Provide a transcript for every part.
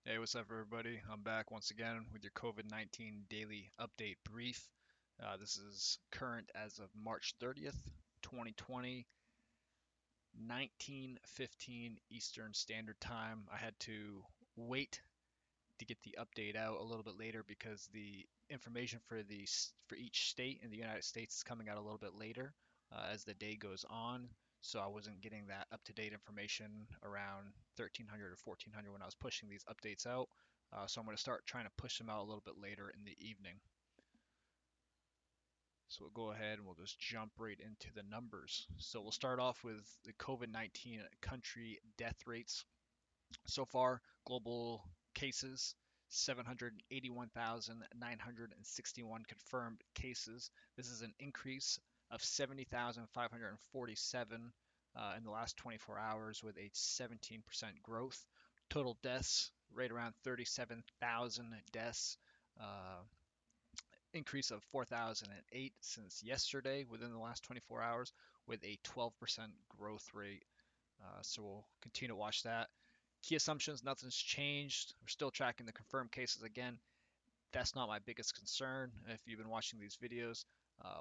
Hey, what's up, everybody? I'm back once again with your COVID-19 daily update brief. This is current as of March 30th, 2020, 19:15 Eastern Standard Time. I had to wait to get the update out a little bit later because the information for each state in the United States is coming out a little bit later as the day goes on. So I wasn't getting that up-to-date information around 1300 or 1400 when I was pushing these updates out. So I'm going to start trying to push them out a little bit later in the evening. So we'll go ahead and we'll just jump right into the numbers. So we'll start off with the COVID-19 country death rates. So far, global cases 781,961 confirmed cases. This is an increase of 70,547 in the last 24 hours with a 17% growth. Total deaths right around 37,000 deaths. Uh, Increase of 4,008 since yesterday within the last 24 hours with a 12% growth rate. So we'll continue to watch that. Key assumptions, nothing's changed. We're still tracking the confirmed cases again. That's not my biggest concern if you've been watching these videos.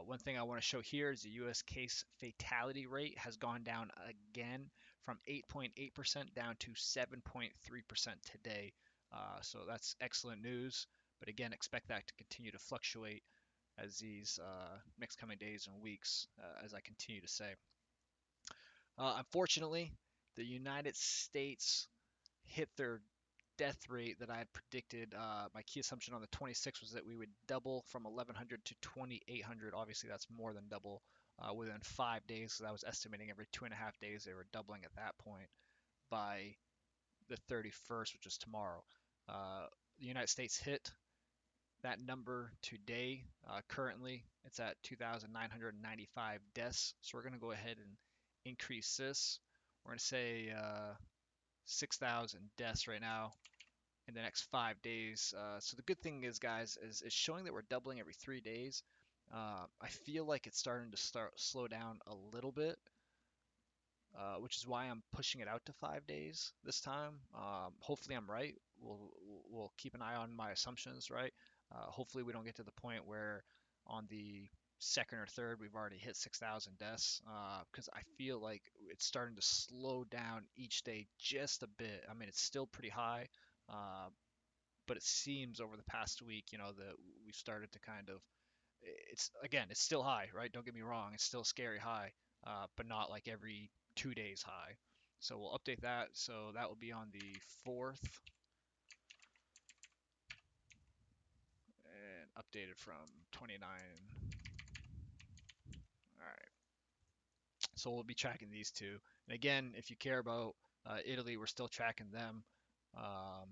One thing I want to show here is the US case fatality rate has gone down again from 8.8% down to 7.3% today. So that's excellent news. But again, expect that to continue to fluctuate as these next coming days and weeks, as I continue to say. Unfortunately, the United States hit their death rate that I had predicted. My key assumption on the 26th was that we would double from 1100 to 2800. Obviously, that's more than double within 5 days. So I was estimating every 2.5 days they were doubling at that point by the 31st, which is tomorrow. The United States hit that number today. Currently, it's at 2,995 deaths. So we're going to go ahead and increase this. We're going to say 6,000 deaths right now in the next 5 days. So the good thing is, guys, is it's showing that we're doubling every 3 days. I feel like it's starting to slow down a little bit, which is why I'm pushing it out to 5 days this time. Hopefully, I'm right. We'll keep an eye on my assumptions, right? Hopefully, we don't get to the point where on the second or third we've already hit 6,000 deaths because I feel like it's starting to slow down each day just a bit. I mean, it's still pretty high, uh, but it seems over the past week, that we've started to kind of it's still high, right? Don't get me wrong, it's still scary high, but not like every 2 days high. So we'll update that. So that will be on the 4th and updated from 29. All right. So we'll be tracking these two. And again, if you care about Italy, we're still tracking them um,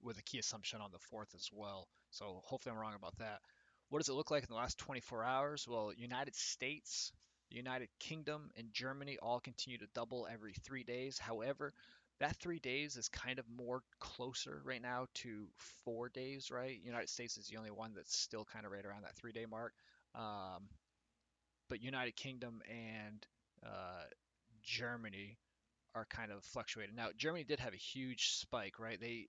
with a key assumption on the 4th as well. So hopefully I'm wrong about that. What does it look like in the last 24 hours? Well, United States, the United Kingdom, and Germany all continue to double every 3 days. However, that 3 days is kind of more closer right now to 4 days, right? United States is the only one that's still kind of right around that 3 day mark. Um, but United Kingdom and uh, Germany are kind of fluctuating. Now, Germany did have a huge spike, right? They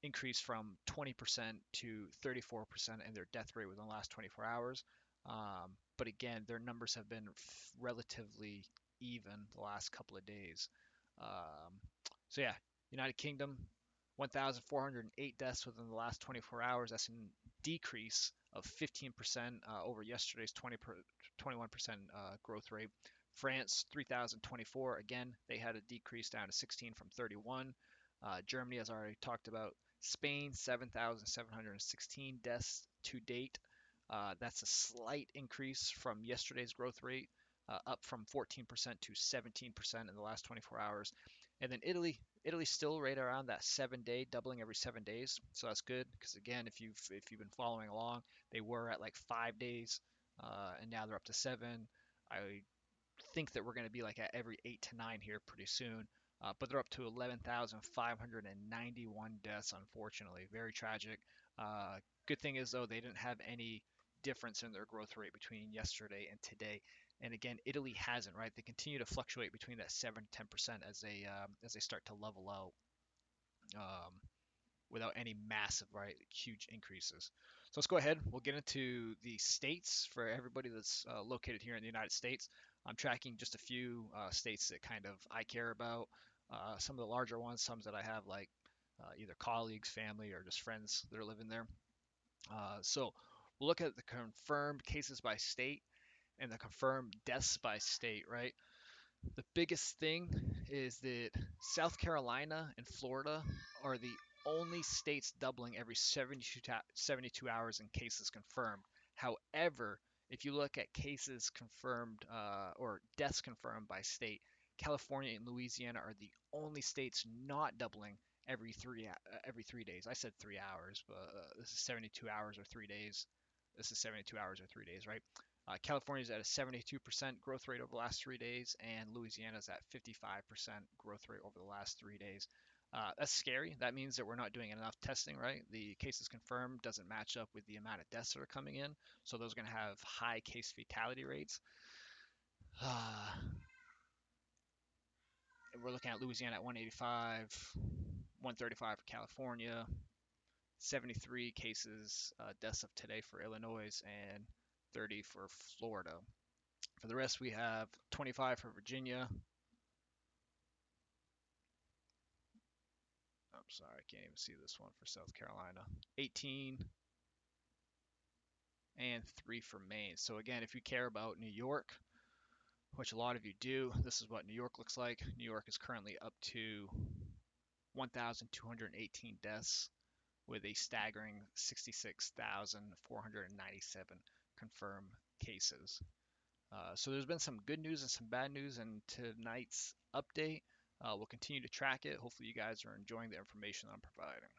increased from 20% to 34% in their death rate within the last 24 hours. But again, their numbers have been relatively even the last couple of days. Um, so yeah, United Kingdom, 1,408 deaths within the last 24 hours. That's a decrease of 15% over yesterday's 21% growth rate. France, 3,024. Again, they had a decrease down to 16 from 31. Germany, as I already talked about, Spain, 7,716 deaths to date. That's a slight increase from yesterday's growth rate, up from 14% to 17% in the last 24 hours. And then Italy's still right around that 7 day, doubling every 7 days. So that's good because again, if you've been following along, they were at like 5 days, and now they're up to 7. I think that we're going to be like at every 8 to 9 here pretty soon. But they're up to 11,591 deaths, unfortunately. Very tragic. Good thing is, though, they didn't have any difference in their growth rate between yesterday and today. And again, Italy hasn't, right? They continue to fluctuate between that 7 to 10% as they start to level out. um, without any massive, right, huge increases. So let's go ahead. We'll get into the states for everybody that's located here in the United States. I'm tracking just a few states that kind of I care about. Some of the larger ones, some that I have like either colleagues, family, or just friends that are living there. So we'll look at the confirmed cases by state and the confirmed deaths by state, right? The biggest thing is that South Carolina and Florida are the only states doubling every 72 hours in cases confirmed. However, if you look at cases confirmed or deaths confirmed by state, California and Louisiana are the only states not doubling every 3 days. I said 3 hours, but this is 72 hours or 3 days. This is 72 hours or 3 days, right? California is at a 72% growth rate over the last 3 days, and Louisiana is at 55% growth rate over the last 3 days. That's scary. That means that we're not doing enough testing, right? The cases confirmed doesn't match up with the amount of deaths that are coming in, so those are going to have high case fatality rates. We're looking at Louisiana at 185, 135 for California, 73 cases, deaths of today for Illinois, and 30 for Florida. For the rest, we have 25 for Virginia. I'm sorry, I can't even see this one for South Carolina. 18 and 3 for Maine. So again, if you care about New York, which a lot of you do, this is what New York looks like. New York is currently up to 1,218 deaths with a staggering 66,497 confirmed cases. So there's been some good news and some bad news in tonight's update. We'll continue to track it. Hopefully you guys are enjoying the information I'm providing.